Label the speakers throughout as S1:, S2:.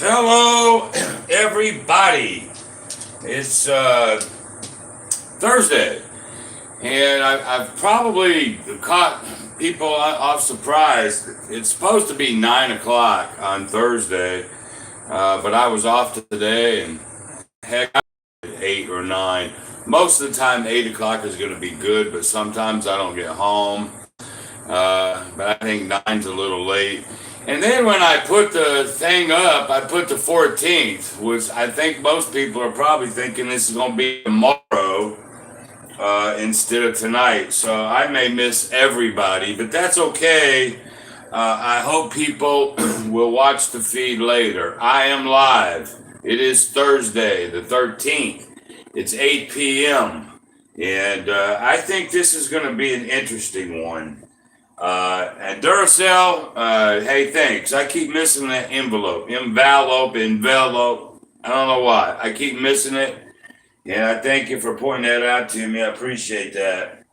S1: Hello, everybody. It's Thursday, and I've probably caught people off surprise. It's supposed to be 9 o'clock on Thursday, but I was off today, and heck, 8 or 9. Most of the time, 8 o'clock is going to be good, but sometimes I don't get home. But I think 9's a little late. And then when I put the thing up, I put the 14th, which I think most people are probably thinking this is going to be tomorrow instead of tonight. So I may miss everybody, but that's okay. I hope people will watch the feed later. I am live. It is Thursday, the 13th. It's 8 p.m. And I think this is going to be an interesting one. And Duracell, hey, thanks. I keep missing that envelope. Envelope. I don't know why. I keep missing it. And I thank you for pointing that out to me. I appreciate that.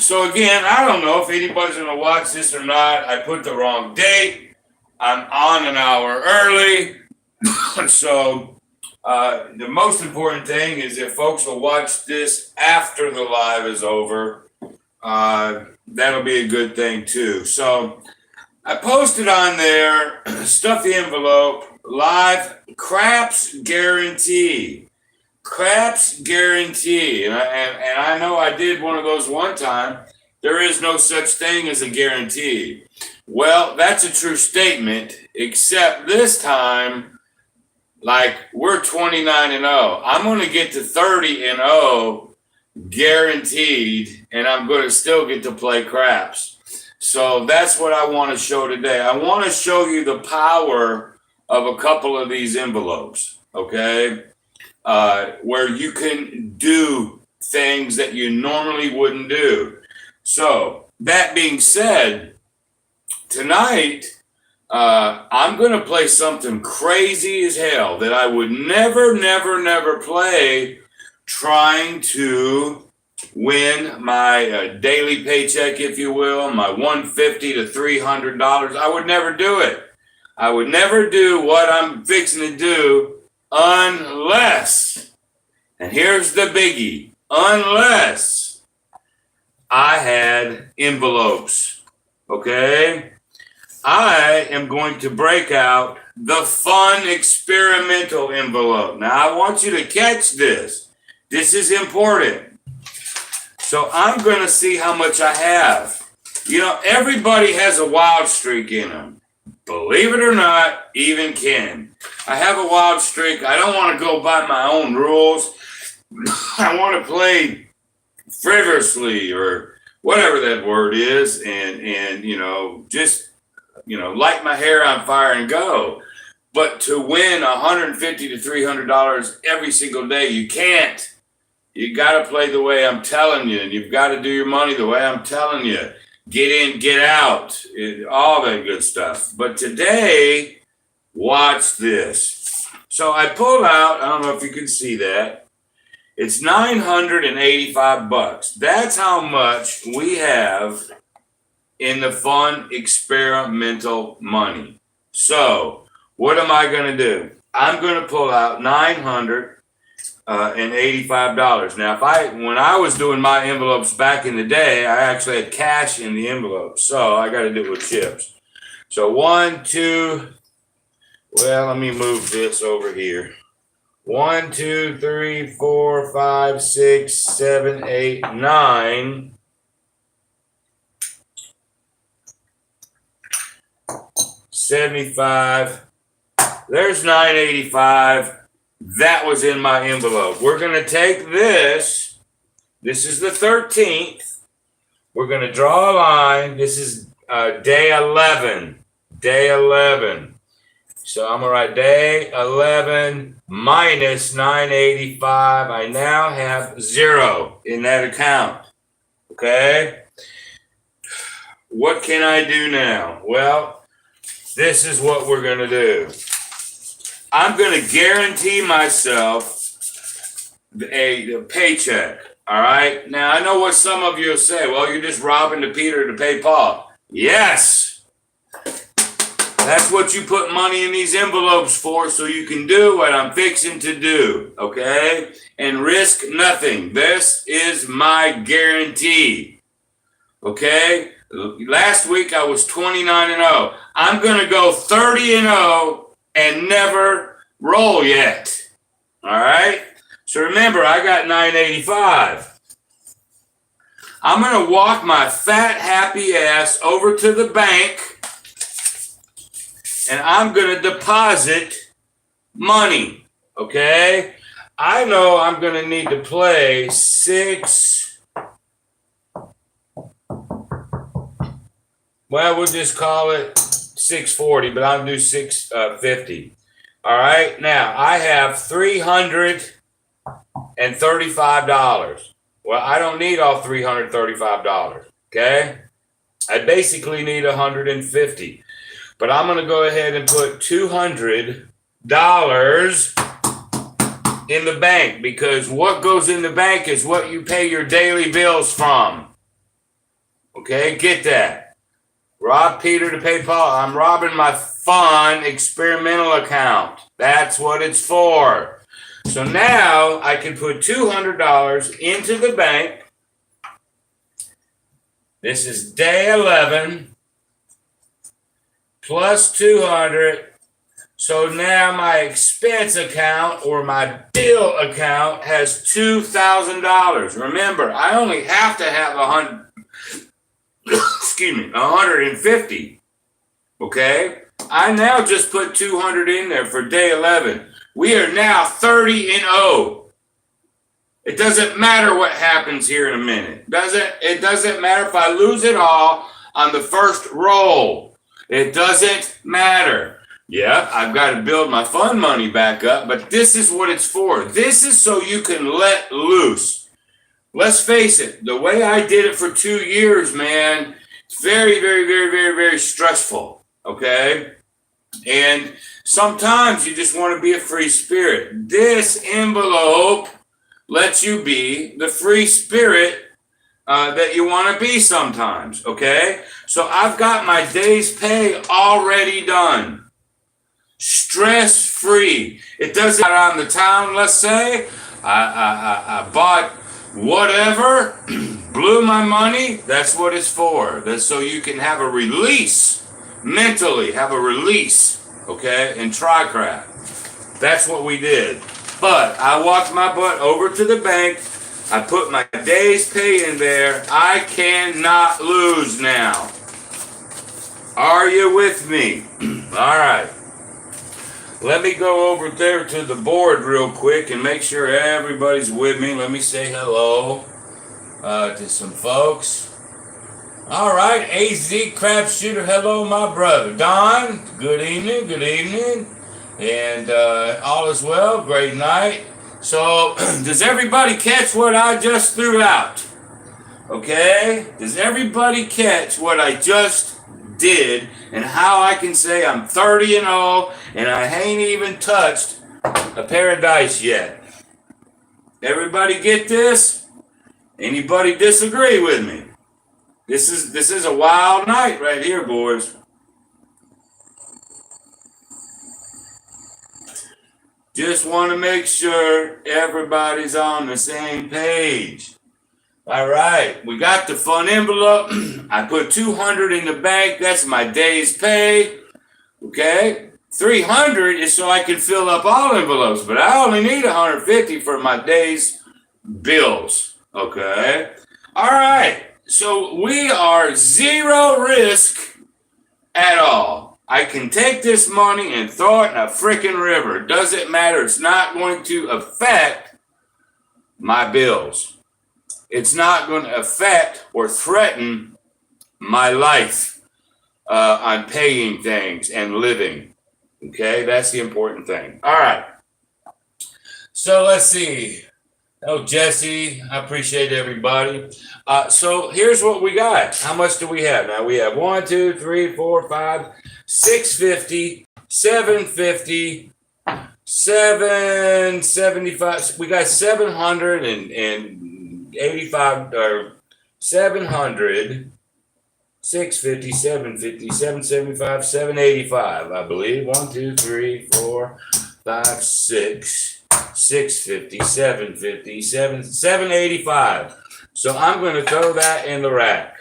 S1: So again, I don't know if anybody's going to watch this or not. I put the wrong date. I'm on an hour early. So the most important thing is if folks will watch this after the live is over, that'll be a good thing too. So I posted on there, stuff the envelope, live, craps guarantee. Craps guarantee. And I know I did one of those one time. There is no such thing as a guarantee. Well, that's a true statement, except this time, like we're 29-0. I'm going to get to 30-0 guaranteed, and I'm going to still get to play craps. So that's what I want to show today. I want to show you the power of a couple of these envelopes, okay? Where you can do things that you normally wouldn't do. So that being said, tonight, I'm going to play something crazy as hell that I would never play trying to win my daily paycheck, if you will, my $150 to $300. I would never do it. I would never do what I'm fixing to do unless, and here's the biggie, unless I had envelopes, okay? I am going to break out the fun experimental envelope. Now, I want you to catch this. This is important. So I'm going to see how much I have. You know, everybody has a wild streak in them. Believe it or not, even Ken. I have a wild streak. I don't want to go by my own rules. I want to play frivolously or whatever that word is and you know, just, you know, light my hair on fire and go. But to win $150 to $300 every single day, you can't. You got to play the way I'm telling you, and you've got to do your money the way I'm telling you. Get in, get out, all that good stuff. But today, watch this. So I pulled out, I don't know if you can see that. It's $985. That's how much we have in the fun experimental money. So what am I going to do? I'm going to pull out $985. Now, when I was doing my envelopes back in the day, I actually had cash in the envelope. So I got to do it with chips. So 1, 2, well, let me move this over here. 1, 2, 3, 4, 5, 6, 7, 8, 9. 75. There's 985. That was in my envelope. We're going to take this. This is the 13th. We're going to draw a line. This is day 11. Day 11. So I'm going to write day 11 minus 985. I now have 0 in that account. Okay? What can I do now? Well, this is what we're going to do. I'm going to guarantee myself a paycheck. All right. Now, I know what some of you will say. Well, you're just robbing the Peter to pay Paul. Yes. That's what you put money in these envelopes for, so you can do what I'm fixing to do, okay? And risk nothing. This is my guarantee, okay? Last week I was 29-0. I'm going to go 30-0 and never roll yet, all right? So remember, I got 985. I'm going to walk my fat, happy ass over to the bank, and I'm going to deposit money, okay? I know I'm going to need to play 6. Well, we'll just call it 640, but I'll do 650. All right, now I have $335. Well, I don't need all $335, okay? I basically need 150, but I'm going to go ahead and put $200 in the bank, because what goes in the bank is what you pay your daily bills from. Okay, get that. Rob Peter to pay Paul. I'm robbing my fun experimental account. That's what it's for. So now I can put $200 into the bank. This is day 11 plus 200. So now my expense account or my bill account has $2,000. Remember, I only have to have 150. Okay? I now just put 200 in there for day 11. We are now 30-0. It doesn't matter what happens here in a minute. It doesn't matter if I lose it all on the first roll. It doesn't matter. Yeah, I've got to build my fund money back up, but this is what it's for. This is so you can let loose. Let's face it, the way I did it for 2 years, man, it's very, very, very, very, very stressful, okay? And sometimes you just want to be a free spirit. This envelope lets you be the free spirit that you want to be sometimes, okay? So I've got my day's pay already done. Stress-free. It doesn't on the town, let's say. I bought whatever, blew my money. That's what it's for. That's so you can have a release, mentally have a release, okay, and try crap. That's what we did. But I walked my butt over to the bank. I put my day's pay in there. I cannot lose now. Are you with me? All right. Let me go over there to the board real quick and make sure everybody's with me. Let me say hello to some folks. All right, AZ Crap Shooter, hello, my brother. Don, good evening, good evening. And all is well, great night. So, does everybody catch what I just threw out? Okay? Does everybody catch what I just did and how I can say I'm 30-0 and I ain't even touched a pair of dice yet? Everybody get this? Anybody disagree with me? This is a wild night right here, boys. Just want to make sure everybody's on the same page. All right, we got the fun envelope. I put 200 in the bank. That's my day's pay. Okay, 300 is so I can fill up all envelopes, but I only need 150 for my day's bills. Okay, all right. So we are zero risk at all. I can take this money and throw it in a freaking river. It doesn't matter. It's not going to affect my bills. It's not going to affect or threaten my life on paying things and living. Okay, that's the important thing. All right. So let's see. Oh, Jesse, I appreciate everybody. So here's what we got. How much do we have? Now we have 1, 2, 3, 4, 5, 650, 750, 775. We got 785 or 700. 650, 750, 775, 785, I believe. 1, 2, 3, 4, 5, 6, 650, 750, 785. So I'm going to throw that in the rack.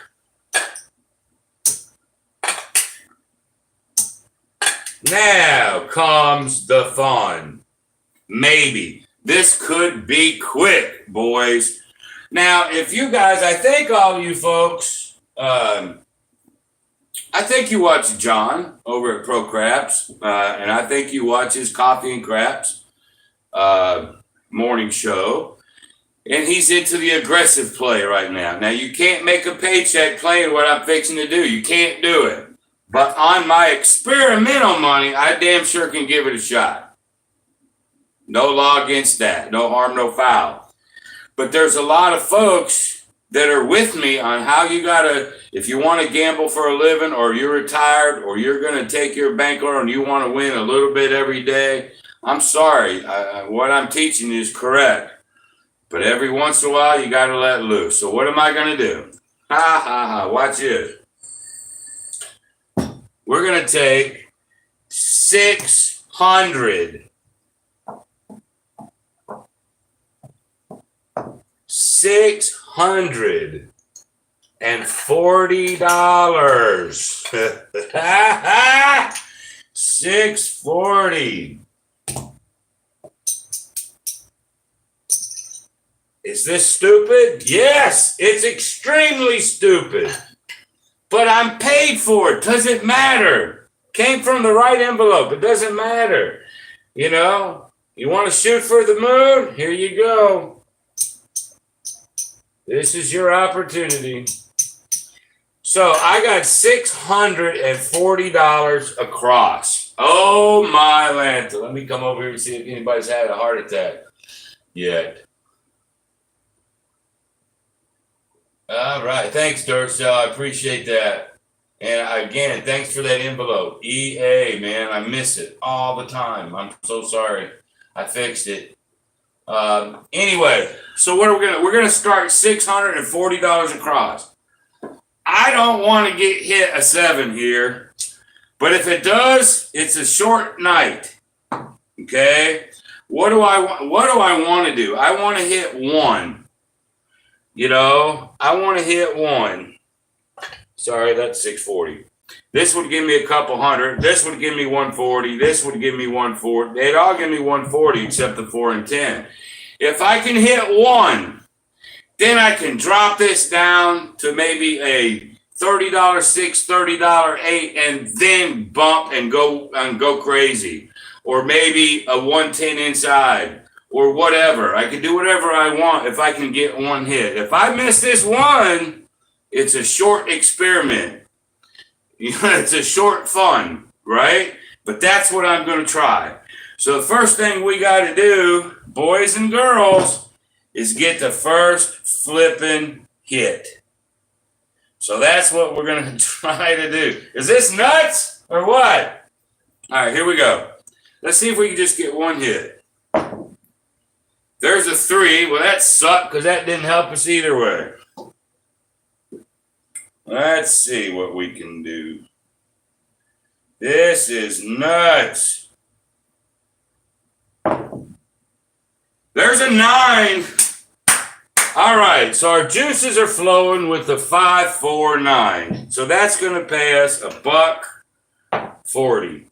S1: Now comes the fun. Maybe. This could be quick, boys. Now, if you guys, I think all you folks, I think you watch John over at Pro Craps, and I think you watch his Coffee and Craps morning show, and he's into the aggressive play right now. Now, you can't make a paycheck playing what I'm fixing to do. You can't do it. But on my experimental money, I damn sure can give it a shot. No law against that. No harm, no foul. But there's a lot of folks that are with me on how you gotta, if you want to gamble for a living, or you're retired, or you're going to take your bankroll and you want to win a little bit every day, I'm sorry. What I'm teaching is correct. But every once in a while, you got to let loose. So what am I going to do? Ha, ha, ha. Watch this. We're going to take 600. $640. $640. Is this stupid? Yes, it's extremely stupid. But I'm paid for it. Doesn't matter. Came from the right envelope. It doesn't matter. You know, you want to shoot for the moon? Here you go. This is your opportunity. So I got $640 across. Oh my Lanta. Let me come over here and see if anybody's had a heart attack yet. All right. Thanks, Durcell. I appreciate that. And again, thanks for that envelope. EA, man. I miss it all the time. I'm so sorry. I fixed it. Anyway, so what are we're gonna start $640 across. I don't want to get hit a 7 here, but if it does, it's a short night. Okay, what do I want to do? I want to hit 1. You know, I want to hit 1. Sorry, that's 640. This would give me a couple hundred. This would give me 140. This would give me 140. They'd all give me 140 except the 4 and 10. If I can hit 1, then I can drop this down to maybe a $30 6, $30 8, and then bump and go crazy. Or maybe a 110 inside or whatever. I can do whatever I want if I can get 1 hit. If I miss this 1, it's a short experiment. It's a short fun, right? But that's what I'm going to try. So the first thing we got to do, boys and girls, is get the first flipping hit. So that's what we're going to try to do. Is this nuts or what? All right, here we go. Let's see if we can just get 1 hit. There's a 3. Well, that sucked because that didn't help us either way. Let's see what we can do. This is nuts. There's a 9. All right, so our juices are flowing with the 549. So that's going to pay us $1.40.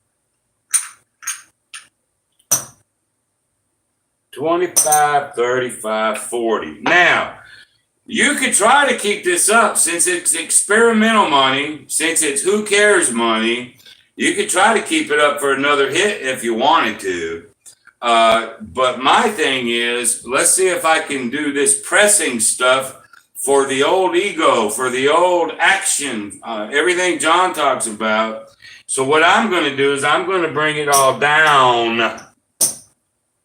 S1: 25, 35, 40. Now, you could try to keep this up since it's experimental money, since it's who cares money. You could try to keep it up for another hit if you wanted to. But my thing is, let's see if I can do this pressing stuff for the old ego, for the old action, everything John talks about. So what I'm going to do is I'm going to bring it all down.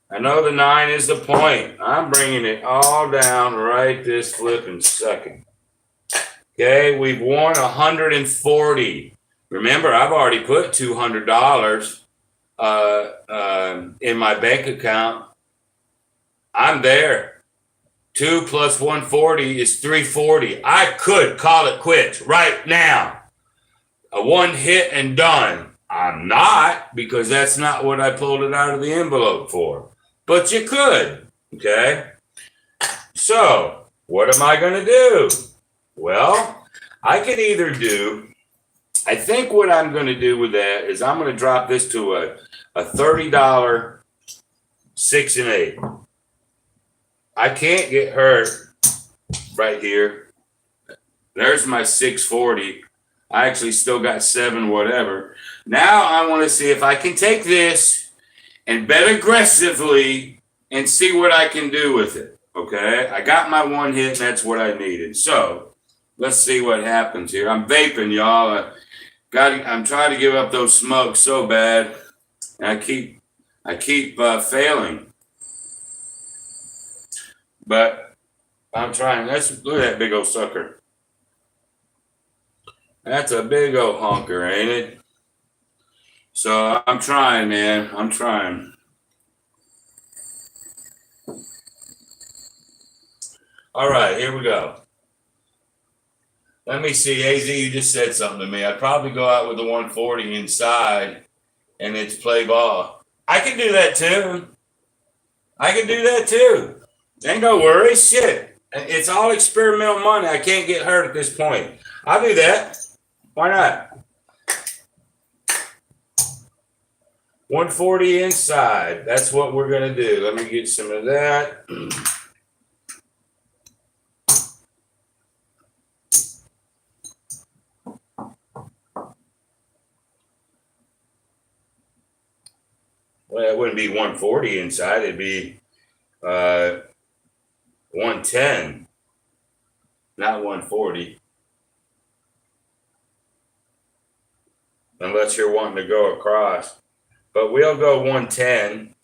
S1: I know the 9 is the point. I'm bringing it all down right this flipping second. Okay, we've won 140. Remember, I've already put $200 in my bank account. I'm there. 2 plus 140 is 340. I could call it quits right now. a one hit and done. I'm not, because that's not what I pulled it out of the envelope for. But you could, okay? So, what am I going to do? Well, I could either do, I think what I'm going to do with that is I'm going to drop this to a $30 6 and 8. I can't get hurt right here. There's my 640. I actually still got 7 whatever. Now I want to see if I can take this and bet aggressively and see what I can do with it. Okay, I got my one hit, and that's what I needed. So let's see what happens here. I'm vaping, y'all. I'm trying to give up those smokes so bad, and I keep failing. But I'm trying. Look at that big old sucker. That's a big old honker, ain't it? So I'm trying, man. I'm trying. All right, here we go. Let me see, AZ, you just said something to me. I'd probably go out with the 140 inside, and it's play ball. I can do that too. Ain't no worry, shit. It's all experimental money. I can't get hurt at this point. I'll do that. Why not? 140 inside. That's what we're going to do. Let me get some of that. Well, it wouldn't be 140 inside. It'd be 110, not 140. Unless you're wanting to go across. But we'll go 110.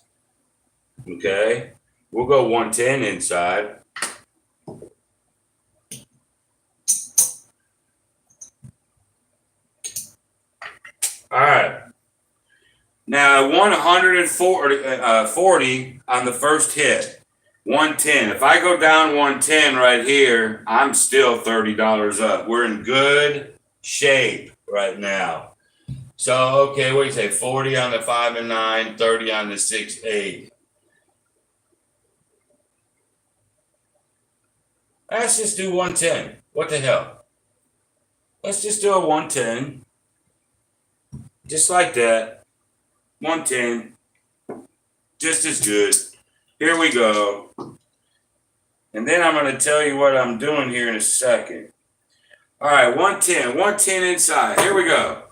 S1: Okay. We'll go 110 inside. All right. Now, I won 140 on the first hit. 110. If I go down 110 right here, I'm still $30 up. We're in good shape right now. So, okay, what do you say? 40 on the 5 and 9, 30 on the 6, 8. Let's just do 110. What the hell? Let's just do a 110. Just like that. 110. Just as good. Here we go. And then I'm going to tell you what I'm doing here in a second. All right, 110. 110 inside. Here we go.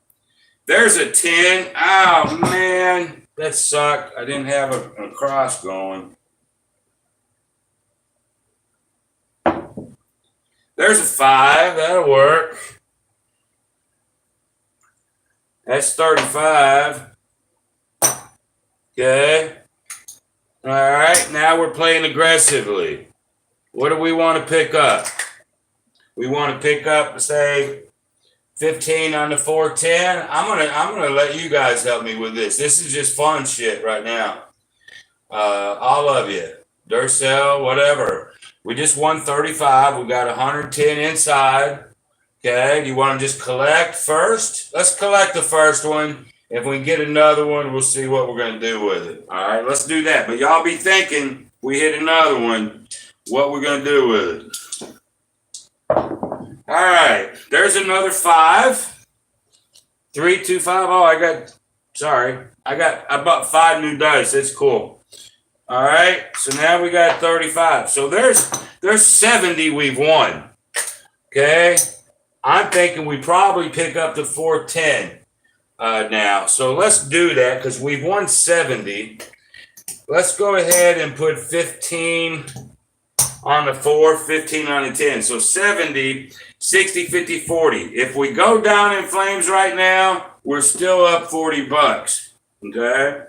S1: There's a 10. Oh, man. That sucked. I didn't have a cross going. There's a 5. That'll work. That's 35. Okay. All right. Now we're playing aggressively. What do we want to pick up? We want to pick up, say, 15 on the 410. I'm gonna let you guys help me with this. This is just fun shit right now. All of you, Durcell, whatever. We just won 35. We got 110 inside. Okay, do you want to just collect first? Let's collect the first one. If we get another one, we'll see what we're gonna do with it. All right, let's do that. But y'all be thinking, we hit another one, what we're gonna do with it. All right, there's another 5. 3, 2, 5. Oh, I bought 5 new dice. That's cool. All right, so now we got 35. So there's 70 we've won. Okay, I'm thinking we probably pick up the 410 now. So let's do that because we've won 70. Let's go ahead and put 15 on the 4, 15 on the 10. So 70, 60, 50, 40. If we go down in flames right now, we're still up $40. Okay?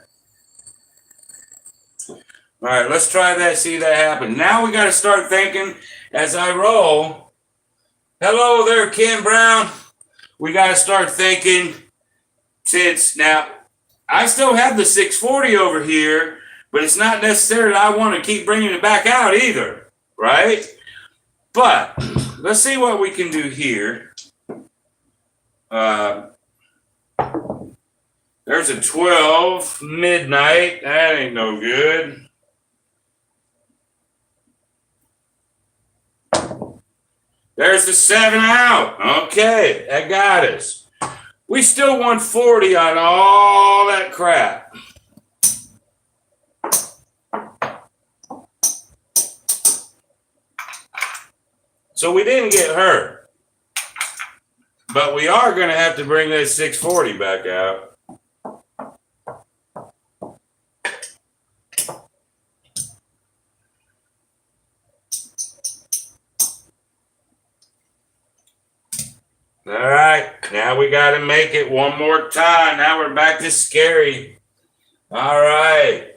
S1: All right, let's try that, see that happen. Now we got to start thinking as I roll. Hello there, Ken Brown. We got to start thinking since now I still have the 640 over here, but it's not necessary that I want to keep bringing it back out either. Right? But let's see what we can do here. There's a 12 midnight. That ain't no good. There's the 7 out. Okay, that got us. We still won 40 on all that crap. So we didn't get hurt. But we are going to have to bring that 640 back out. All right, now we got to make it one more time. Now we're back to scary. All right.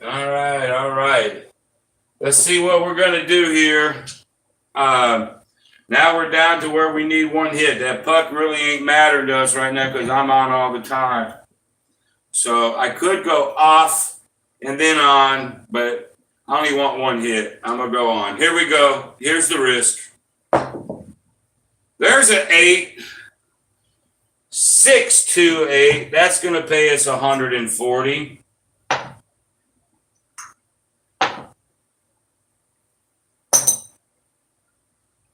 S1: Let's see what we're going to do here. Now we're down to where we need one hit. That puck really ain't mattering to us right now because I'm on all the time. So I could go off and then on, but I only want one hit. I'm going to go on. Here we go. Here's the risk. There's an 8. 628. That's going to pay us 140.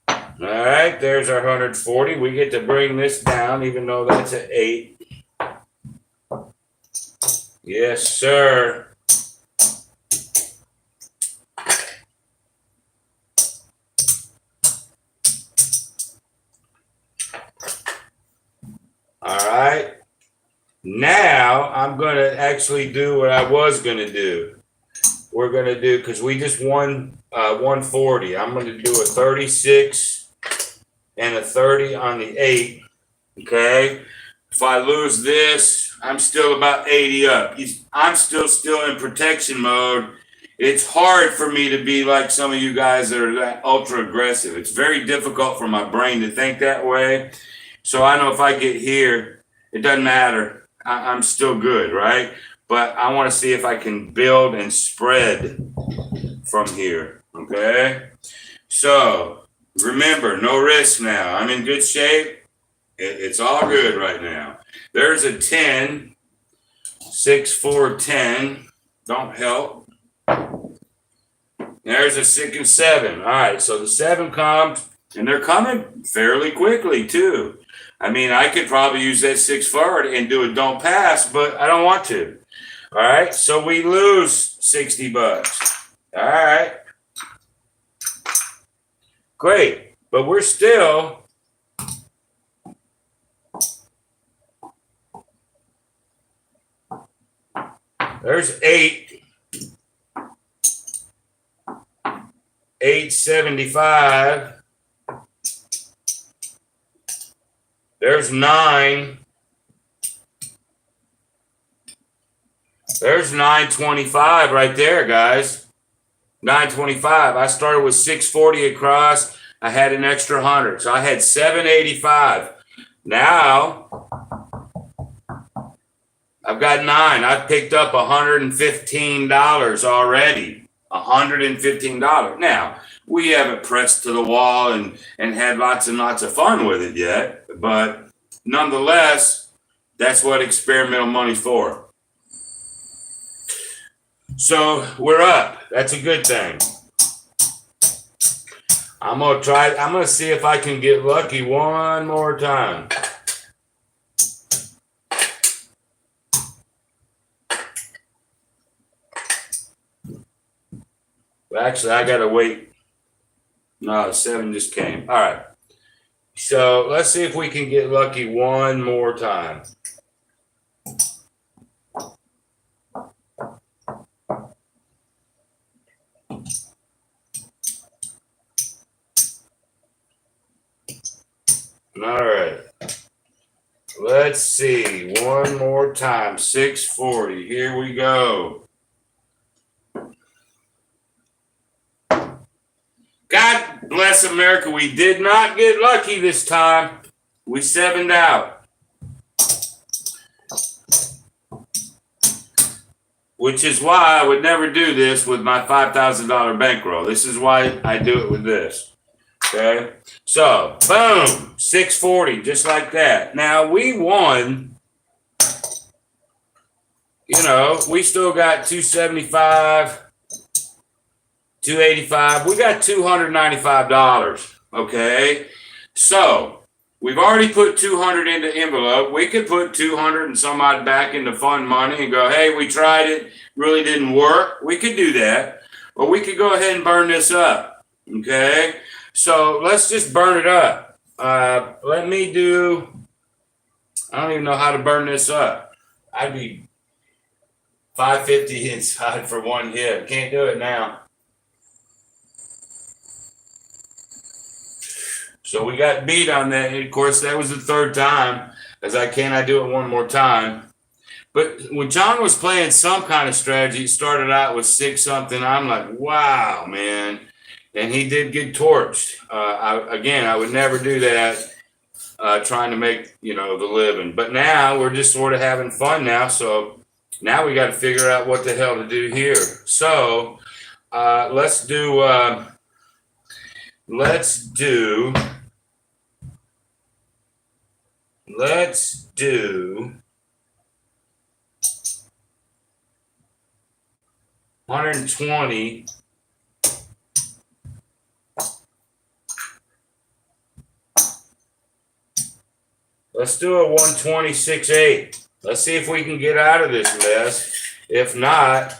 S1: All right, there's our 140. We get to bring this down, even though that's an 8. Yes, sir. All right. Now I'm going to actually do what I was going to do. We're going to do, because we just won 140. I'm going to do a 36 and a 30 on the 8. Okay. If I lose this, I'm still about 80 up. I'm still in protection mode. It's hard for me to be like some of you guys that are that ultra aggressive. It's very difficult for my brain to think that way. So I know if I get here, it doesn't matter. I'm still good, right? But I want to see if I can build and spread from here, okay? So remember, no risk now. I'm in good shape. It's all good right now. There's a 10, 6, 4, 10. Don't help. There's a 6 and 7. All right, so the 7 comes, and they're coming fairly quickly, too. I mean, I could probably use that 6 forward and do a don't pass, but I don't want to. All right, so we lose $60. All right. Great, but we're still there's 8. 875. There's 9. There's 925 right there, guys. 925. I started with 640 across. I had an extra 100. So I had 785. Now I've got 9. I've picked up $115 already. $115. Now, we haven't pressed to the wall and had lots and lots of fun with it yet, but nonetheless, that's what experimental money's for. So we're up. That's a good thing. I'm gonna see if I can get lucky one more time. Actually, I gotta wait. No, 7 just came. All right. So let's see if we can get lucky one more time. All right. Let's see. One more time. 640. Here we go. God bless America. We did not get lucky this time. We 7'd out. Which is why I would never do this with my $5,000 bankroll. This is why I do it with this. Okay? So, boom. 640, just like that. Now, we won we still got 275, 285. We got $295. Okay. So we've already put 200 into envelope. We could put 200 and some odd back into fund money and go, hey, we tried it, really didn't work. We could do that. Or we could go ahead and burn this up. Okay. So let's just burn it up. Let me do, I don't even know how to burn this up. I'd be 550 inside for one hit. Can't do it now. So we got beat on that. And of course, that was the third time. As I do it one more time. But when John was playing some kind of strategy, he started out with 6 something. I'm like, wow, man. And he did get torched. I would never do that trying to make, the living. But now we're just sort of having fun now. So now we got to figure out what the hell to do here. So let's do 120. Let's do a 126.8. Let's see if we can get out of this mess. If not,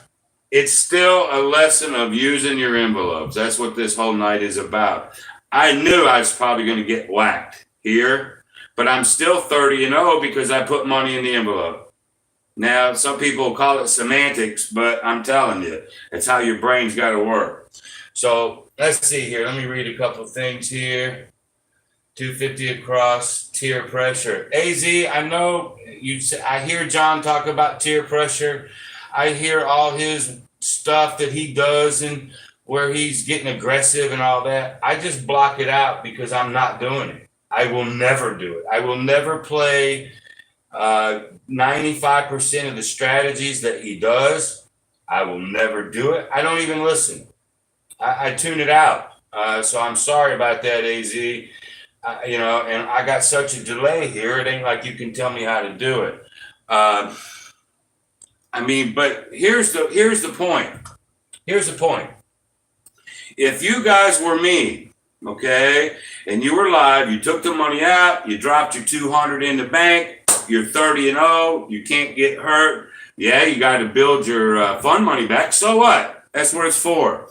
S1: it's still a lesson of using your envelopes. That's what this whole night is about. I knew I was probably going to get whacked here, but I'm still 30-0 because I put money in the envelope. Now, some people call it semantics, but I'm telling you, it's how your brain's got to work. So let's see here. Let me read a couple of things here. 250 across, tier pressure. AZ, I know I hear John talk about tier pressure. I hear all his stuff that he does and where he's getting aggressive and all that. I just block it out because I'm not doing it. I will never do it. I will never play 95% of the strategies that he does. I will never do it. I don't even listen. I tune it out. So I'm sorry about that, AZ. And I got such a delay here. It ain't like you can tell me how to do it. But here's the point. Here's the point. If you guys were me, okay, and you were live, you took the money out, you dropped your 200 in the bank, you're 30-0, you can't get hurt. Yeah, you got to build your fund money back. So what? That's what it's for.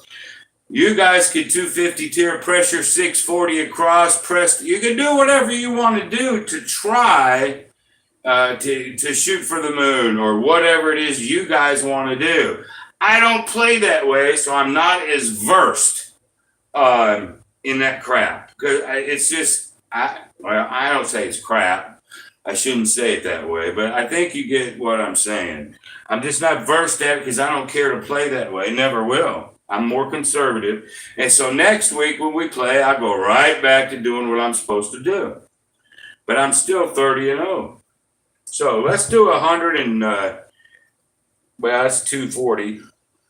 S1: You guys can 250 tier pressure, 640 across, press. You can do whatever you want to do to try to shoot for the moon or whatever it is you guys want to do. I don't play that way, so I'm not as versed in that crap. Because it's just, I don't say it's crap. I shouldn't say it that way, but I think you get what I'm saying. I'm just not versed at it because I don't care to play that way. Never will. I'm more conservative. And so next week when we play, I go right back to doing what I'm supposed to do. But I'm still 30-0. So let's do 100 and, that's 240.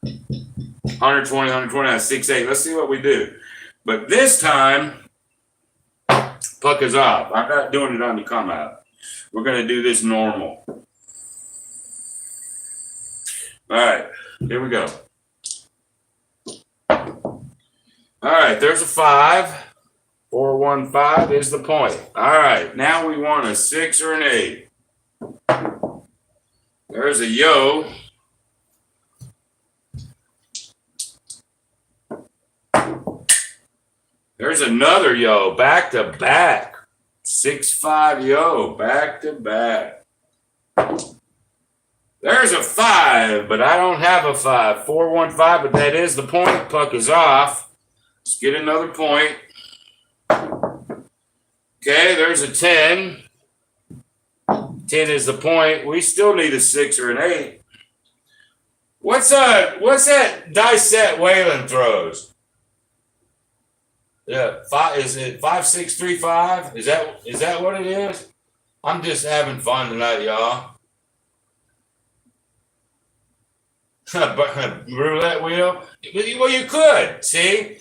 S1: 120, 6.8. Let's see what we do. But this time, puck is off. I'm not doing it on the come out. We're going to do this normal. All right, here we go. All right, there's a 5. 415 is the point. All right, now we want a 6 or an 8. There's a yo. There's another yo, back to back. 6-5 yo, back to back. There's a 5, but I don't have a 5. 415, but that is the point. Puck is off. Let's get another point. Okay, there's a 10. 10 is the point. We still need a 6 or an 8. What's that dice set Waylon throws? Yeah, 5. Is it 5-6-3-5? Is that what it is? I'm just having fun tonight, y'all. Roulette wheel. Well, you could see.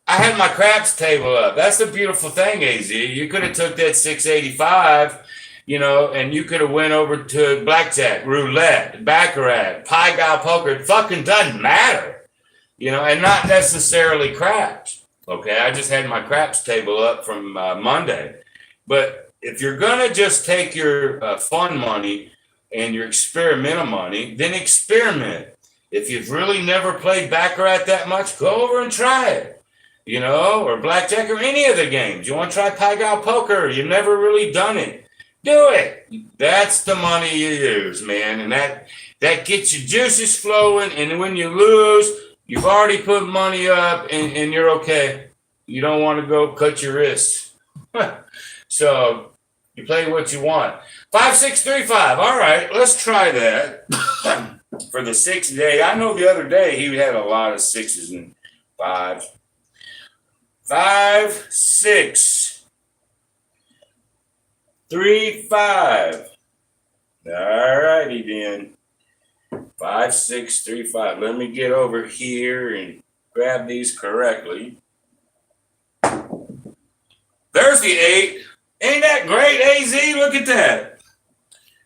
S1: I had my craps table up. That's the beautiful thing, AZ. You could have took that 685 you know, and you could have went over to BlackJack, Roulette, Baccarat, Pai Gow Poker. It fucking doesn't matter, you know, and not necessarily craps. Okay, I just had my craps table up from Monday. But if you're going to just take your fun money and your experimental money, then experiment. If you've really never played Baccarat that much, go over and try it, you know, or blackjack or any of the games. You want to try Pai Gow Poker, you've never really done it. Do it. That's the money you use, man. And that gets your juices flowing. And when you lose, you've already put money up and you're okay. You don't want to go cut your wrists. So you play what you want. 5635. All right, let's try that for the 6th day. I know the other day he had a lot of 6s and 5s. 5, 6, 3, 5. All righty then. 5, 6, 3, 5. Let me get over here and grab these correctly. There's the 8. Ain't that great, AZ? Look at that.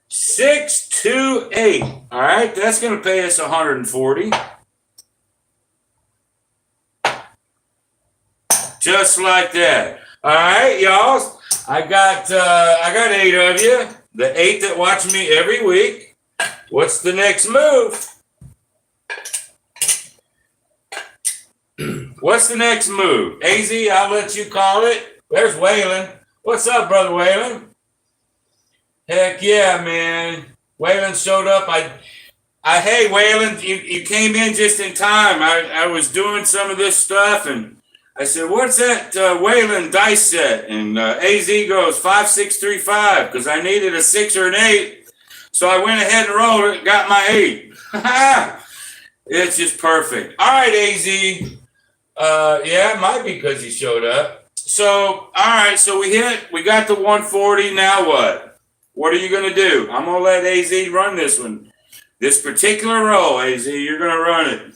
S1: 6, 2, 8. All right, that's going to pay us 140. Just like that. All right, y'all. I got 8 of you. The 8 that watch me every week. What's the next move? What's the next move? AZ, I'll let you call it. There's Waylon. What's up, brother Waylon? Heck yeah, man. Waylon showed up. Hey, Waylon, you came in just in time. I was doing some of this stuff, and I said, what's that Waylon dice set? And AZ goes 5, 6, 3, 5, because I needed a 6 or an 8. So I went ahead and rolled it, got my 8. It's just perfect. All right, AZ. Yeah, it might be because he showed up. So, all right, so we got the 140. Now what? What are you going to do? I'm going to let AZ run this one. This particular roll, AZ, you're going to run it.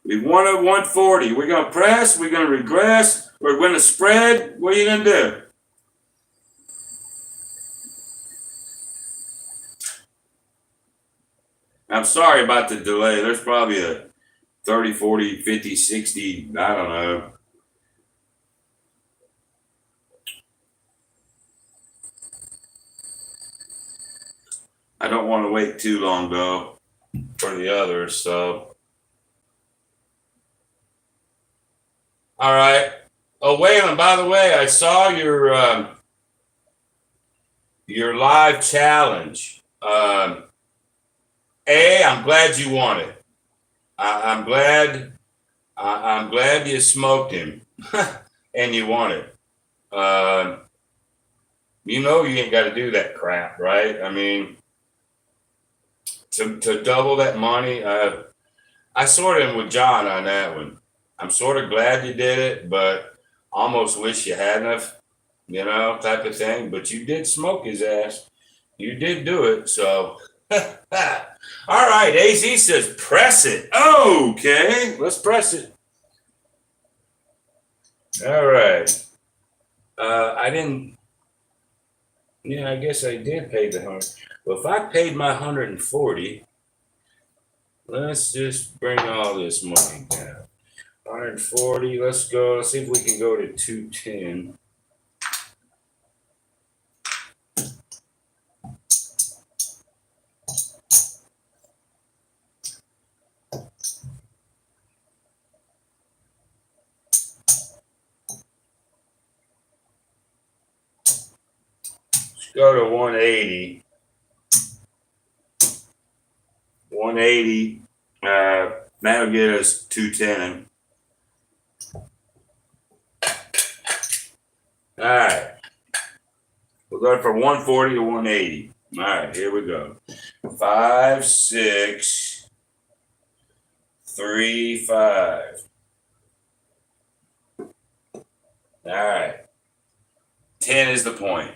S1: We won at 140. We're going to press. We're going to regress. We're going to spread. What are you going to do? I'm sorry about the delay. There's probably a 30, 40, 50, 60, I don't know. I don't want to wait too long, though, for the others, so. All right. Oh, Waylon, by the way, I saw your live challenge. I'm glad you won it. I'm glad you smoked him and you won it. You know you ain't got to do that crap, right? I mean, to double that money, I sort of am with John on that one. I'm sort of glad you did it, but almost wish you hadn't, you know, type of thing. But you did smoke his ass. You did do it, so. All right, AZ says press it. Okay, let's press it. All right. I didn't. Yeah, I guess I did pay the 100. Well, if I paid my 140, let's just bring all this money down. 140. Let's go. Let's see if we can go to 210. Go to 180. 180. That'll get us 210. All right. We're going from 140 to 180. All right, here we go. 5, 6, 3, 5. All right. 10 is the point.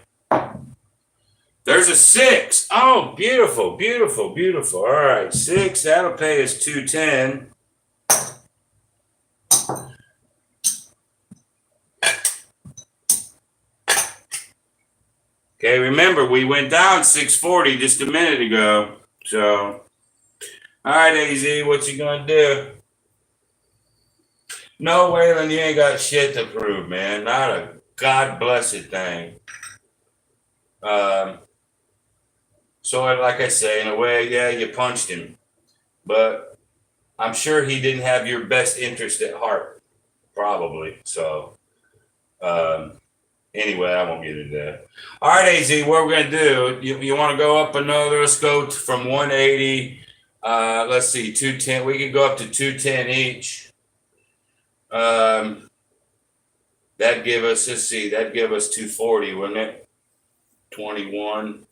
S1: There's a 6. Oh, beautiful, beautiful, beautiful. All right, 6. That'll pay us 210. Okay, remember, we went down 640 just a minute ago. So, all right, AZ, what you gonna do? No, Waylon, you ain't got shit to prove, man. Not a God blessed thing. So, like I say, in a way, yeah, you punched him. But I'm sure he didn't have your best interest at heart, probably. So, anyway, I won't get into that. All right, AZ, what we're going to do, you want to go up another, let's go from 180, let's see, 210. We could go up to 210 each. That'd give us, let's see, that'd give us 240, wouldn't it? 21.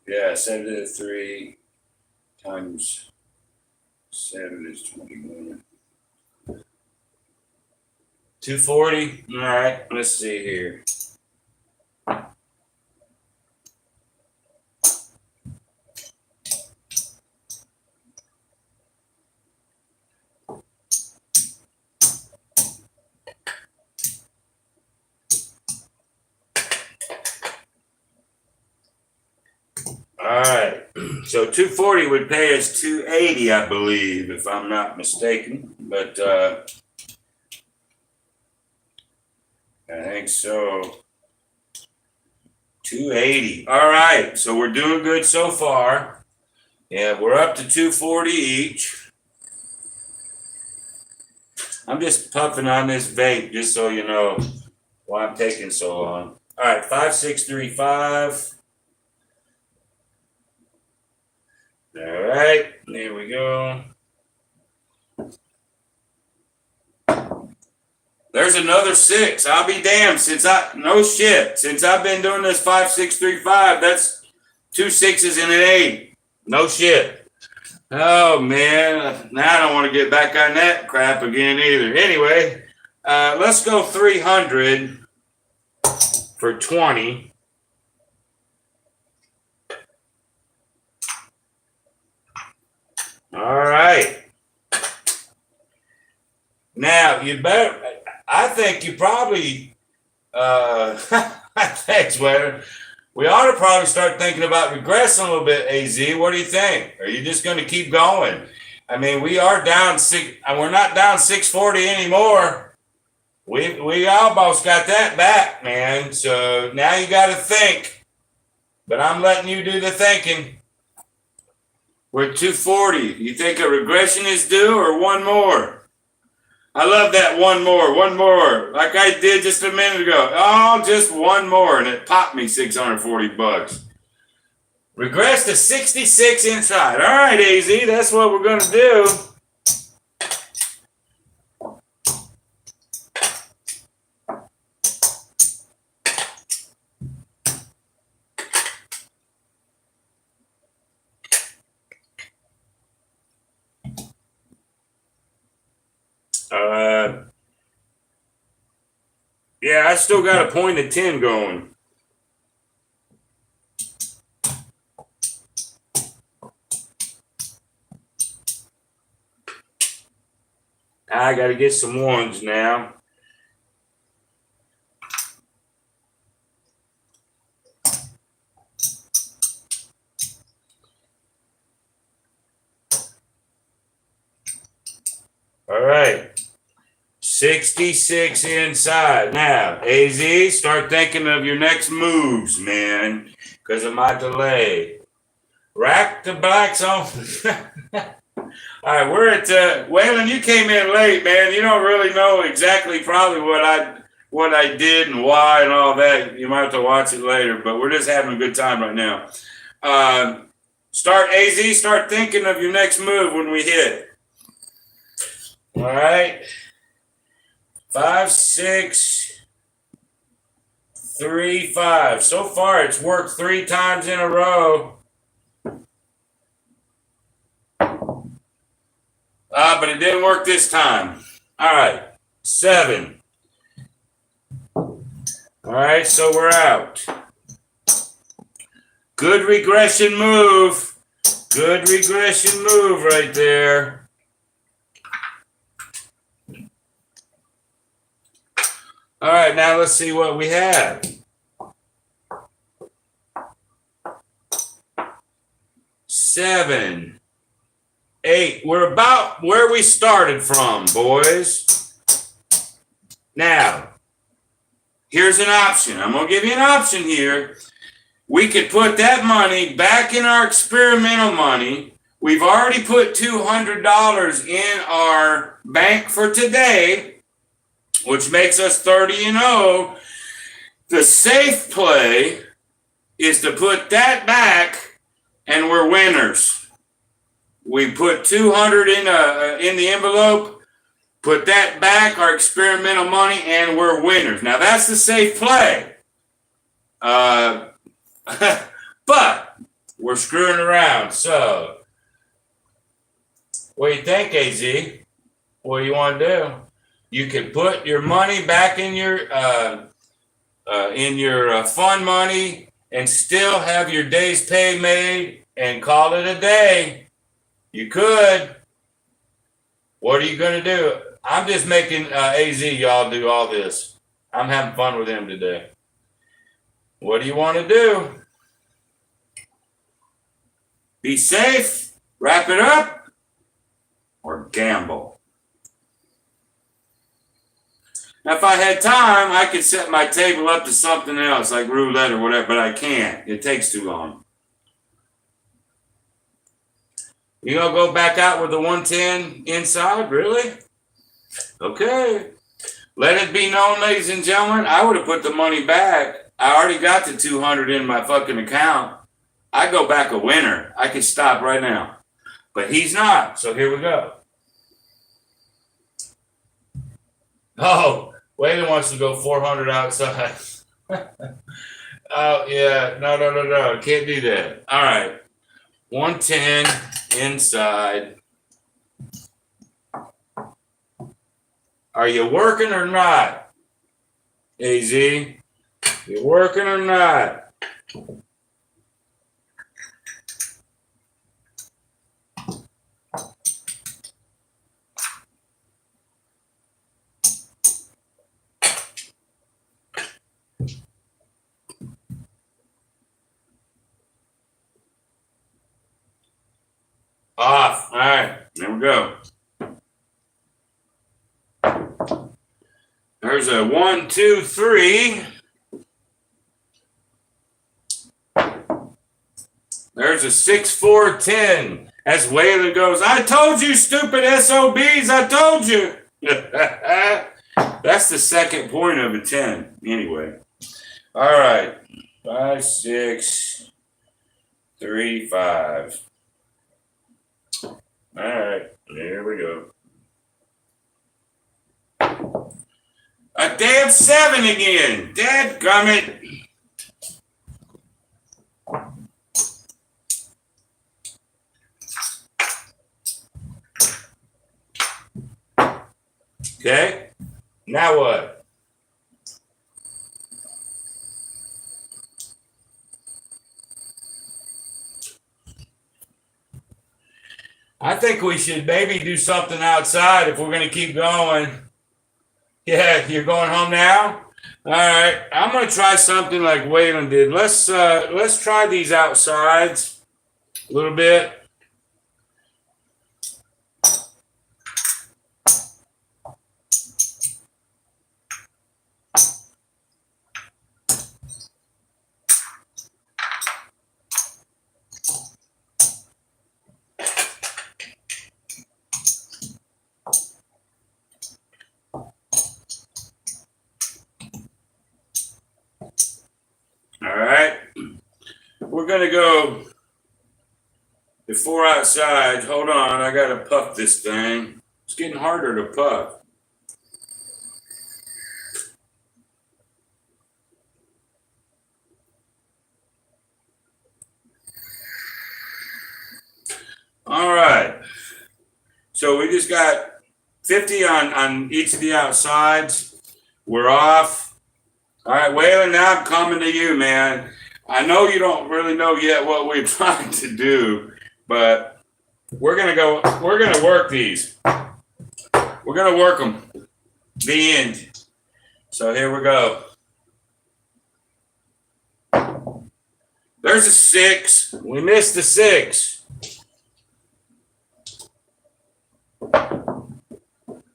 S1: Yeah, 7 to 3 times 7 is 21. 240. All right, let's see here. All right, so 240 would pay us 280, I believe, if I'm not mistaken. But I think so. 280. All right, so we're doing good so far. Yeah, we're up to 240 each. I'm just puffing on this vape just so you know why I'm taking so long. All right, 5635. All right, there we go. There's another 6. I'll be damned. Since I've been doing this 5635, that's 2 6s and an 8. No shit. Oh man, now I don't want to get back on that crap again either. Anyway, let's go 300 for 20. All right. Now you better. I think you probably. Thanks, Weather. We ought to probably start thinking about regressing a little bit. Az, what do you think? Are you just going to keep going? I mean, we are down 6. We're not down 640 anymore. We almost got that back, man. So now you got to think. But I'm letting you do the thinking. We're 240. You think a regression is due or one more? I love that one more, like I did just a minute ago. Oh, just one more, and it popped me $640. Regress to 66 inside. All right, AZ, that's what we're going to do. Yeah, I still got a point of 10 going. I got to get some ones now. All right. 66 inside. Now, AZ, start thinking of your next moves, man, because of my delay. Rack the blacks on. All right, we're at Waylon. You came in late, man. You don't really know exactly probably what I did and why and all that. You might have to watch it later, but we're just having a good time right now. Start thinking of your next move when we hit. All right. 5, 6, 3, 5. So far, it's worked 3 times in a row. But it didn't work this time. All right, 7. All right, so we're out. Good regression move. Good regression move right there. All right, now let's see what we have. 7, 8. We're about where we started from, boys. Now, here's an option. I'm going to give you an option here. We could put that money back in our experimental money. We've already put $200 in our bank for today, which makes us 30-0. The safe play is to put that back, and we're winners. We put 200 in the envelope, put that back, our experimental money, and we're winners. Now that's the safe play. But we're screwing around. So, what do you think, AZ? What do you want to do? You can put your money back in your fund money and still have your day's pay made and call it a day. You could. What are you going to do? I'm just making AZ y'all do all this. I'm having fun with him today. What do you want to do? Be safe, wrap it up, or gamble? Now, if I had time, I could set my table up to something else, like roulette or whatever, but I can't. It takes too long. You gonna go back out with the 110 inside? Really? Okay. Let it be known, ladies and gentlemen, I would have put the money back. I already got the 200 in my fucking account. I go back a winner. I could stop right now. But he's not, so here we go. Oh, Waylon wants to go 400 outside. Oh, yeah. No. Can't do that. All right. 110 inside. Are you working or not? AZ? You working or not? Off. All right. There we go. There's a 1, 2, 3. There's a 6, 4, 10. As Waylon goes, I told you, stupid SOBs. I told you. That's the second point of a 10. Anyway. All right. 5, 6, 3, 5. All right. There we go. A damn 7 again. Dadgummit. Okay. Now what? I think we should maybe do something outside if we're going to keep going. Yeah, you're going home now? All right. I'm going to try something like Waylon did. Let's try these outsides a little bit. All right. We're going to go the 4 outside. Hold on. I got to puff this thing. It's getting harder to puff. All right. So we just got 50 on each of the outsides. We're off. All right, Waylon, now I'm coming to you, man. I know you don't really know yet what we're trying to do, but we're gonna work these. We're gonna work them. The end. So here we go. There's a 6. We missed the 6.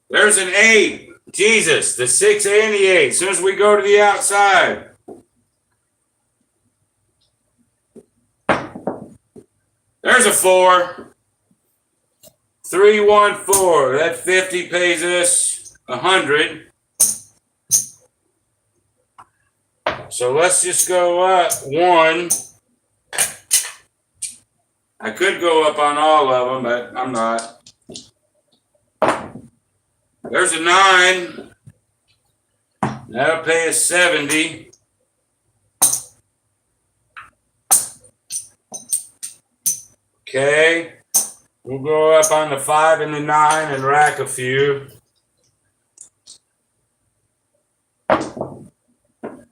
S1: There's an 8. Jesus, the 6 and the 8. As soon as we go to the outside. There's a 4. 3, 1, 4. That 50 pays us 100. So let's just go up 1. I could go up on all of them, but I'm not. There's a 9. That'll pay us 70. Okay. We'll go up on the 5 and the 9 and rack a few.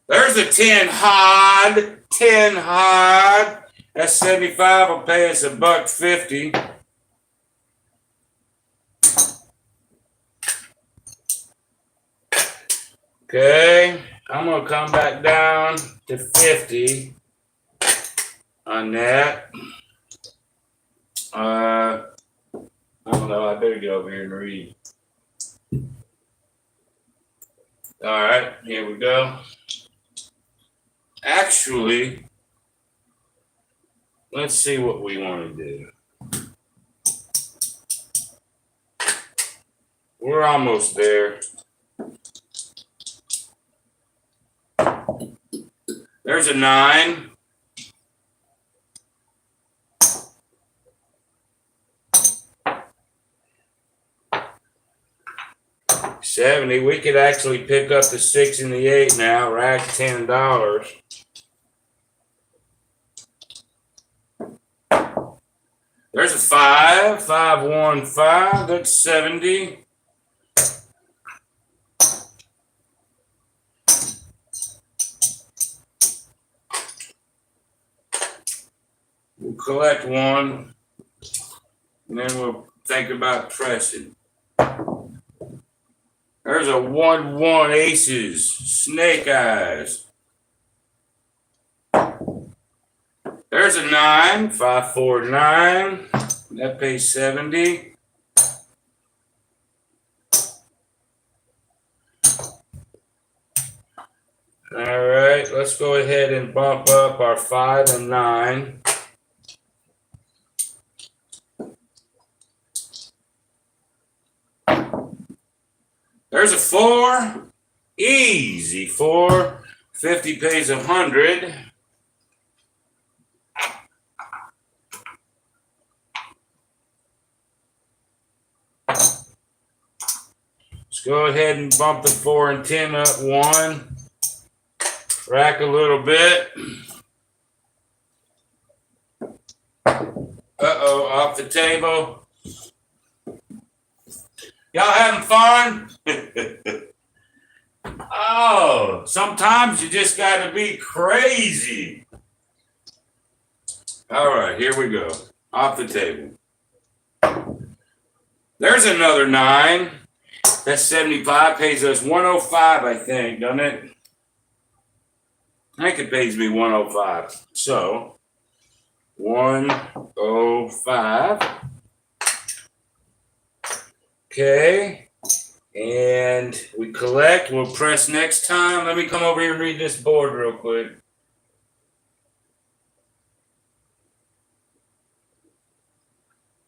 S1: There's a 10 hod. 10 hod. That's 75. Will pay us $1.50. Okay. I'm gonna come back down to 50 on that. I don't know. I better get over here and read. All right, here we go. Actually, let's see what we want to do. We're almost there. There's a 9. $70. We could actually pick up the 6 and the 8 now. Rack $10. There's a 5. 5, 1, 5. That's 70. We'll collect 1, and then we'll think about pressing. There's a 1, 1 aces, snake eyes. There's a 9, 5, 4, 9. That pays 70. All right, let's go ahead and bump up our 5 and 9. There's a 4. Easy 4. 50 pays 100. Let's go ahead and bump the 4 and 10 up 1. Rack a little bit. Uh-oh, off the table. Y'all having fun? Oh, sometimes you just got to be crazy. All right, here we go. Off the table. There's another 9. That's 75. Pays us 105, I think, doesn't it? I think it pays me 105. So, 105. Okay. And we collect. We'll press next time. Let me come over here and read this board real quick.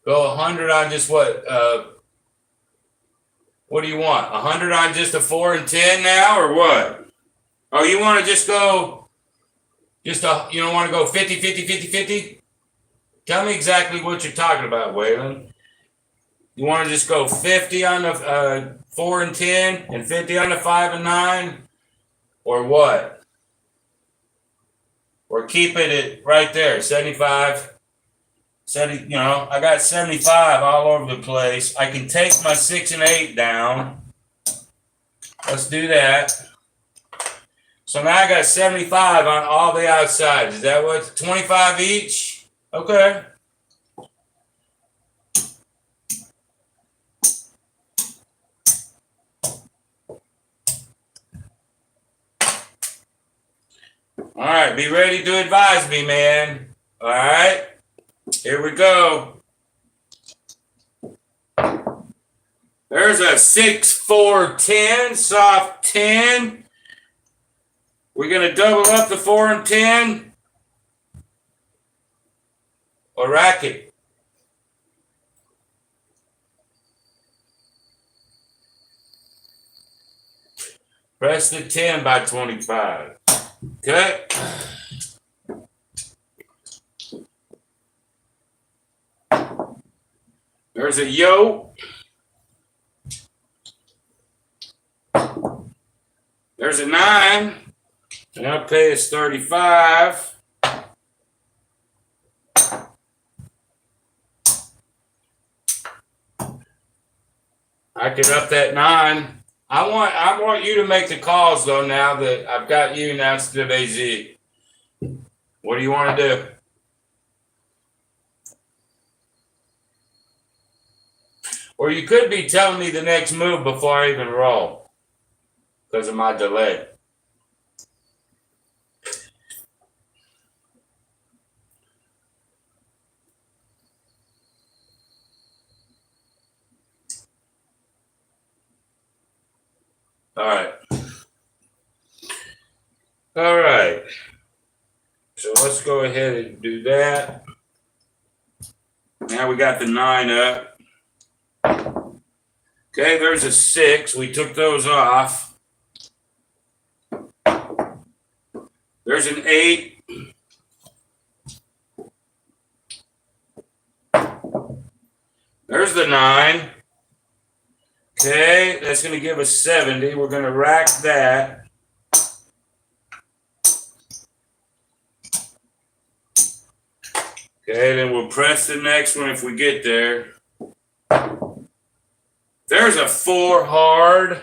S1: Go 100 on just what? What do you want? 100 on just a 4 and 10 now, or what? Oh, you want to just go, you don't want to go 50, 50, 50, 50? Tell me exactly what you're talking about, Waylon. You want to just go 50 on the 4 and 10 and 50 on the 5 and 9? Or what? Or keep it at right there, 75. 70, I got 75 all over the place. I can take my 6 and 8 down. Let's do that. So now I got 75 on all the outsides. Is that what? 25 each? Okay. All right, be ready to advise me, man. All right, here we go. There's a 6, 4, 10, soft 10. We're going to double up the 4 and 10 or rack it. Press the 10 by 25. Okay. There's a yo. There's a 9. And I'll pay us 35. I could up that 9. I want you to make the calls though. Now that I've got you now instead of AZ, what do you want to do? Or you could be telling me the next move before I even roll because of my delay. All right. All right. So let's go ahead and do that. Now we got the 9 up. Okay, there's a 6. We took those off. There's an 8. There's the 9. Okay, that's going to give us 70. We're going to rack that. Okay, then we'll press the next one if we get there. There's a 4 hard.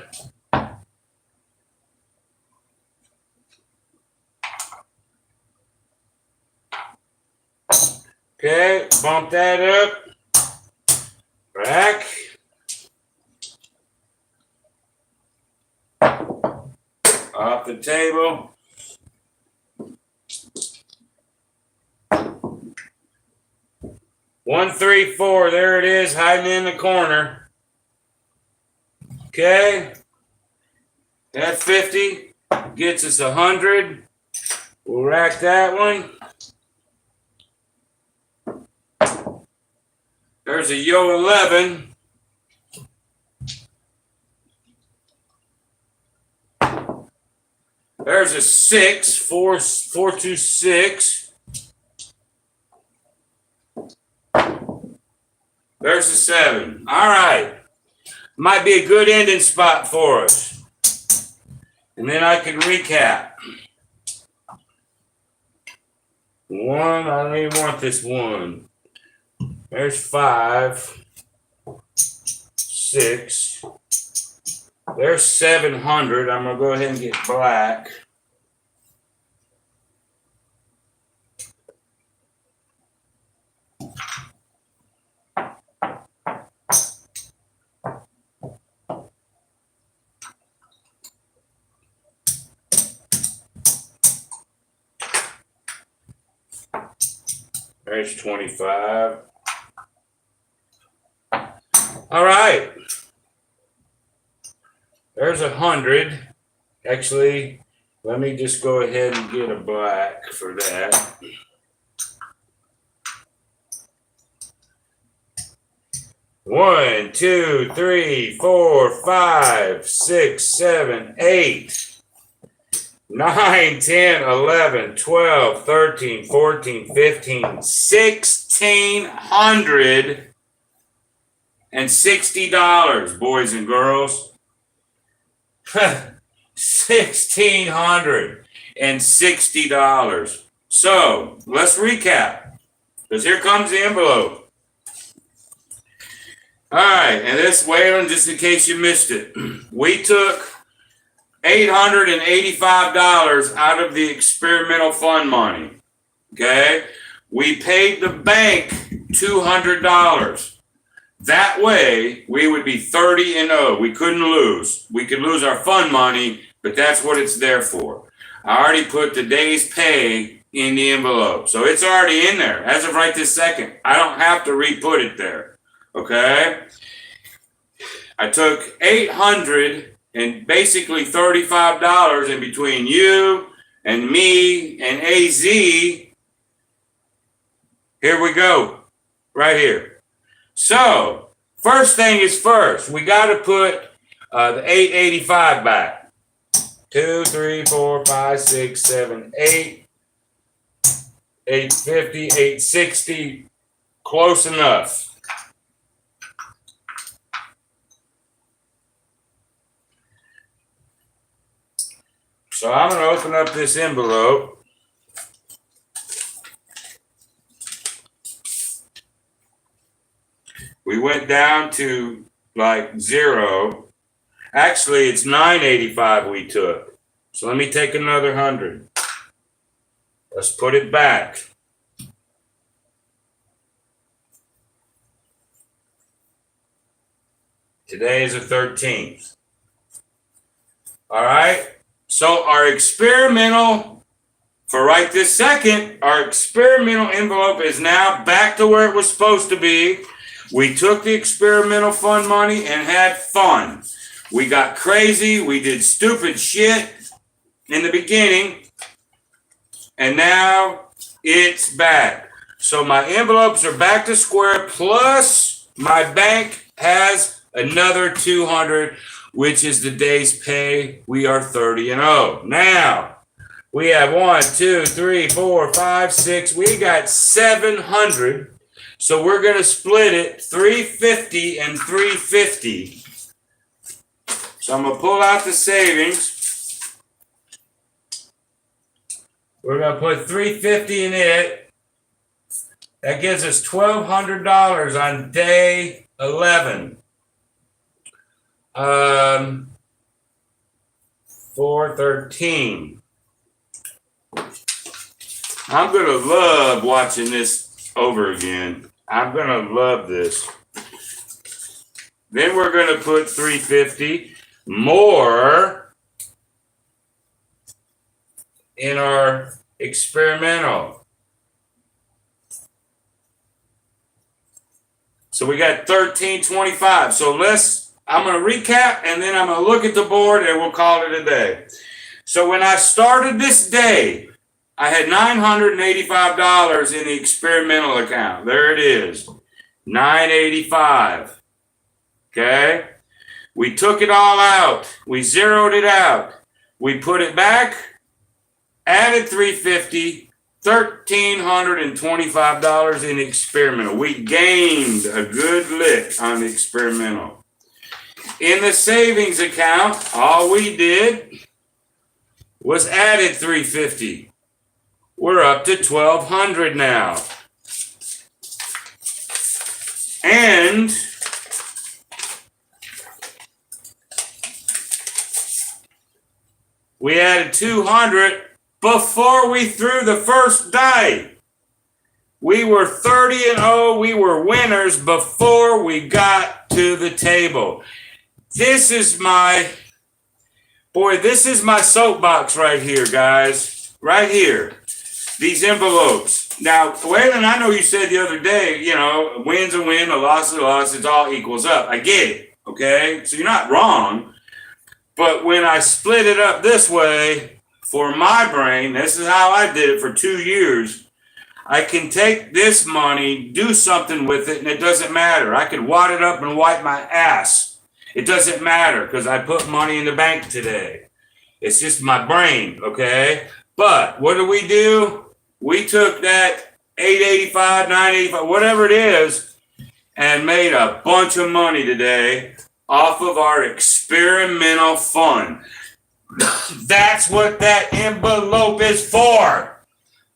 S1: Okay, bump that up. Rack. Off the table. One, 3, 4. There it is, hiding in the corner. Okay. That 50 gets us 100. We'll rack that one. There's a yo 11. There's a 6, 4, 4, 2, 6. There's a 7. All right. Might be a good ending spot for us. And then I can recap. 1, I don't even want this 1. There's 5, 6. There's 700. I'm going to go ahead and get black. There's 25. All right. There's 100. Actually, let me just go ahead and get a black for that. One, 2, 3, 4, 5, 6, 7, 8. 9, 10, 11, 12, 13, 14, 15, $1,660, boys and girls. $1,660. So let's recap, because here comes the envelope. All right, and this, Waylon, just in case you missed it, we took $885 out of the experimental fund money. Okay, we paid the bank $200. That way, we would be 30-0. We couldn't lose. We could lose our fund money, but that's what it's there for. I already put the day's pay in the envelope. So it's already in there as of right this second. I don't have to re-put it there. Okay? I took $800 and basically $35 in between you and me and AZ. Here we go. Right here. So, first thing is first. We got to put the 885 back. 2, 3, 4, 5, 6, 7, 8. 850, 860. Close enough. So I'm going to open up this envelope. We went down to like 0. Actually, it's 985 we took. So let me take another 100. Let's put it back. Today is the 13th. All right. So our experimental, for right this second, our experimental envelope is now back to where it was supposed to be. We took the experimental fund money and had fun. We got crazy. We did stupid shit in the beginning. And now it's back. So my envelopes are back to square, plus my bank has another 200, which is the day's pay. We are 30-0. Now, we have 1, 2, 3, 4, 5, 6. We got 700. So we're going to split it 350 and 350. So I'm going to pull out the savings. We're going to put 350 in it. That gives us $1,200 on day 11. 413. I'm going to love watching this over again. I'm going to love this. Then we're going to put 350 more in our experimental. So we got 1325. So I'm going to recap and then I'm going to look at the board and we'll call it a day. So when I started this day, I had $985 in the experimental account. There it is. $985. Okay? We took it all out. We zeroed it out. We put it back, added $350, $1,325 in experimental. We gained a good lick on the experimental. In the savings account, all we did was added $350. We're up to $1,200 now. And we added $200 before we threw the first die. We were 30-0. We were winners before we got to the table. This is my soapbox right here, guys. Right here. These envelopes. Now, Waylon, I know you said the other day, a win's a win, a loss is a loss, it all equals up. I get it, okay? So you're not wrong. But when I split it up this way, for my brain, this is how I did it for 2 years, I can take this money, do something with it, and it doesn't matter. I could wad it up and wipe my ass. It doesn't matter because I put money in the bank today. It's just my brain, okay? But what do? We took that 885, 985, whatever it is, and made a bunch of money today off of our experimental fund. That's what that envelope is for.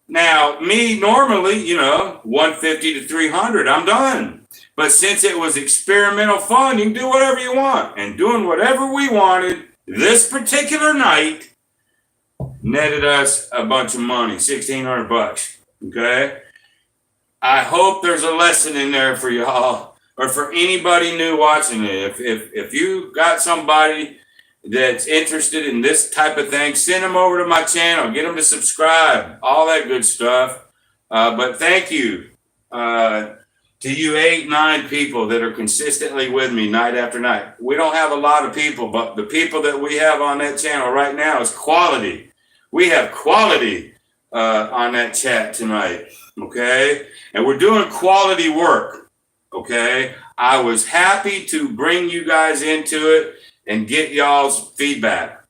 S1: Now, me normally, 150 to 300, I'm done. But since it was experimental fun, you can do whatever you want. And doing whatever we wanted this particular night netted us a bunch of money, $1,600. Okay? I hope there's a lesson in there for y'all or for anybody new watching it. If you got somebody that's interested in this type of thing, send them over to my channel, get them to subscribe, all that good stuff. But thank you to you 8, 9 people that are consistently with me night after night. We don't have a lot of people, but the people that we have on that channel right now is quality. We have quality on that chat tonight, okay? And we're doing quality work, okay? I was happy to bring you guys into it and get y'all's feedback.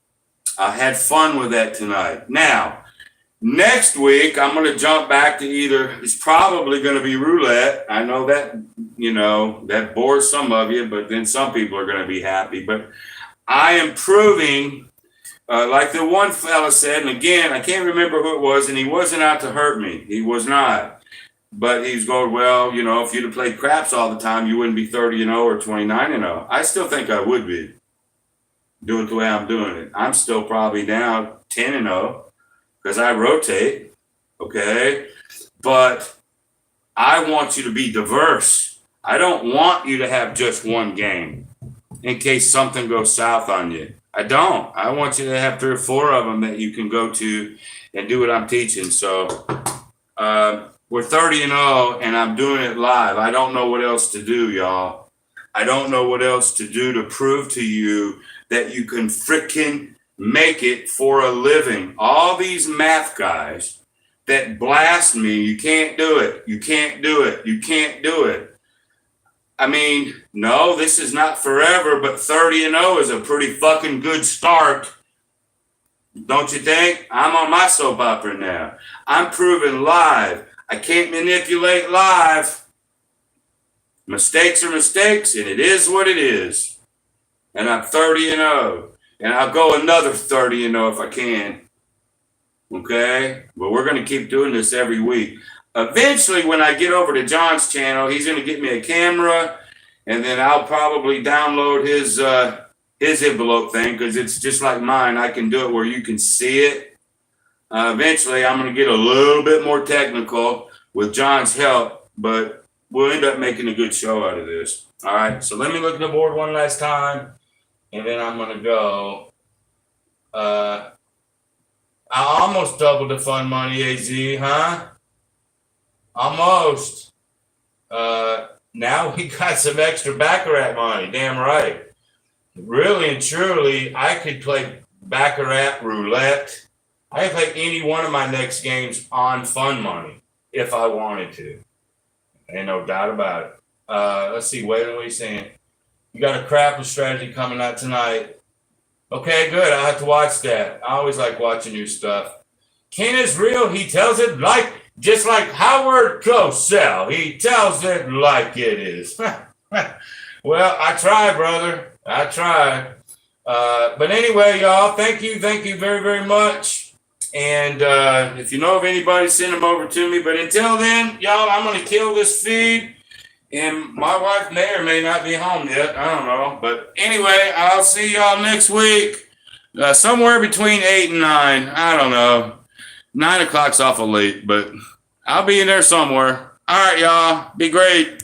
S1: I had fun with that tonight. Now, next week, I'm going to jump back to it's probably going to be roulette. I know that, that bores some of you, but then some people are going to be happy. But I am proving, like the one fella said, and again, I can't remember who it was, and he wasn't out to hurt me. He was not. But he's going, well, if you'd have played craps all the time, you wouldn't be 30-0 or 29-0. I still think I would be. Do it the way I'm doing it. I'm still probably now 10-0 because I rotate, okay? But I want you to be diverse. I don't want you to have just one game in case something goes south on you. I don't. I want you to have 3 or 4 of them that you can go to and do what I'm teaching. So we're 30-0 and I'm doing it live. I don't know what else to do, y'all. I don't know what else to do to prove to you that you can frickin' make it for a living. All these math guys that blast me, you can't do it, you can't do it, you can't do it. I mean, no, this is not forever, but 30-0 is a pretty fucking good start. Don't you think? I'm on my soap opera now. I'm proving live. I can't manipulate live. Mistakes are mistakes, and it is what it is. And I'm 30-0, and I'll go another 30-0 if I can. Okay? But we're going to keep doing this every week. Eventually, when I get over to John's channel, he's going to get me a camera, and then I'll probably download his envelope thing because it's just like mine. I can do it where you can see it. Eventually, I'm going to get a little bit more technical with John's help, but we'll end up making a good show out of this. All right, so let me look at the board one last time. And then I'm going to go. I almost doubled the fun money, AZ, huh? Almost. Now we got some extra Baccarat money. Damn right. Really and truly, I could play Baccarat, Roulette. I could play any one of my next games on fun money if I wanted to. Ain't no doubt about it. Let's see. Wait, what are you saying? You got a crapless strategy coming out tonight. Okay, good. I'll have to watch that. I always like watching your stuff. Ken is real. He tells it just like Howard Cosell. He tells it like it is. Well, I try, brother. I try. But anyway, y'all, thank you very, very much. And if you know of anybody, send them over to me. But until then, y'all, I'm going to kill this feed. And my wife may or may not be home yet. I don't know. But anyway, I'll see y'all next week. Somewhere between 8 and 9. I don't know. 9 o'clock's awful late, but I'll be in there somewhere. All right, y'all. Be great.